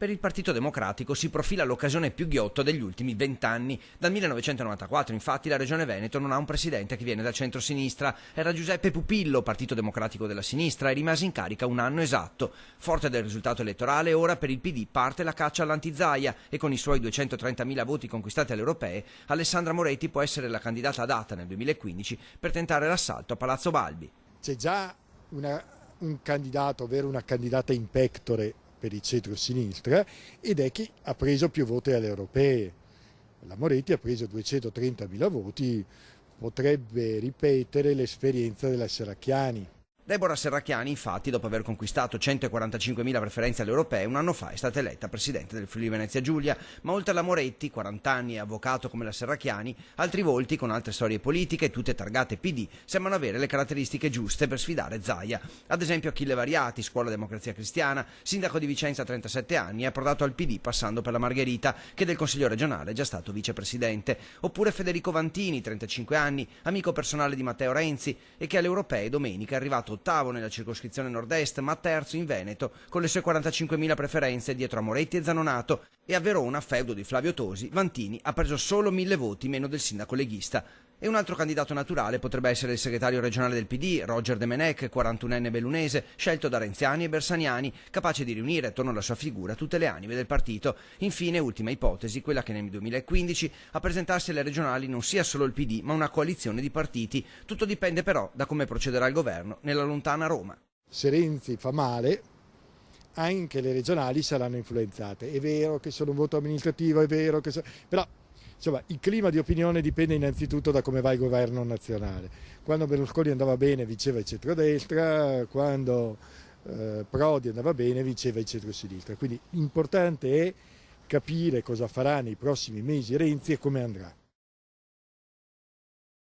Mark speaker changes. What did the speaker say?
Speaker 1: Per il Partito Democratico si profila l'occasione più ghiotta degli ultimi 20 anni. Dal 1994, infatti, la Regione Veneto non ha un presidente che viene dal centro-sinistra. Era Giuseppe Pupillo, Partito Democratico della Sinistra, e rimase in carica un anno esatto. Forte del risultato elettorale, ora per il PD parte la caccia all'antizaia e con i suoi 230.000 voti conquistati alle europee, Alessandra Moretti può essere la candidata adatta nel 2015 per tentare l'assalto a Palazzo Balbi.
Speaker 2: C'è già un candidato, ovvero una candidata in pectore per il centro-sinistra, ed è chi ha preso più voti alle europee. La Moretti ha preso 230.000 voti, potrebbe ripetere l'esperienza della Serracchiani.
Speaker 1: Deborah Serracchiani, infatti, dopo aver conquistato 145.000 preferenze alle europee, un anno fa è stata eletta presidente del Friuli Venezia Giulia, ma oltre alla Moretti, 40 anni e avvocato come la Serracchiani, altri volti con altre storie politiche, tutte targate PD, sembrano avere le caratteristiche giuste per sfidare Zaia. Ad esempio Achille Variati, scuola Democrazia Cristiana, sindaco di Vicenza a 37 anni, è approdato al PD passando per la Margherita, che del Consiglio regionale è già stato vicepresidente. Oppure Federico Vantini, 35 anni, amico personale di Matteo Renzi, e che alle europee domenica è arrivato ottavo nella circoscrizione nord-est, ma terzo in Veneto, con le sue 45.000 preferenze dietro a Moretti e Zanonato. E a Verona, feudo di Flavio Tosi, Vantini ha preso solo 1.000 voti meno del sindaco leghista. E un altro candidato naturale potrebbe essere il segretario regionale del PD, Roger De Menec, 41enne bellunese, scelto da renziani e bersaniani, capace di riunire attorno alla sua figura tutte le anime del partito. Infine, ultima ipotesi, quella che nel 2015 a presentarsi alle regionali non sia solo il PD, ma una coalizione di partiti. Tutto dipende però da come procederà il governo nella lontana Roma.
Speaker 2: Se Renzi fa male, anche le regionali saranno influenzate. È vero che sono un voto amministrativo, è vero che però insomma, il clima di opinione dipende innanzitutto da come va il governo nazionale. Quando Berlusconi andava bene vinceva il centrodestra, quando Prodi andava bene vinceva il centrosinistra. Quindi l'importante è capire cosa farà nei prossimi mesi Renzi e come andrà.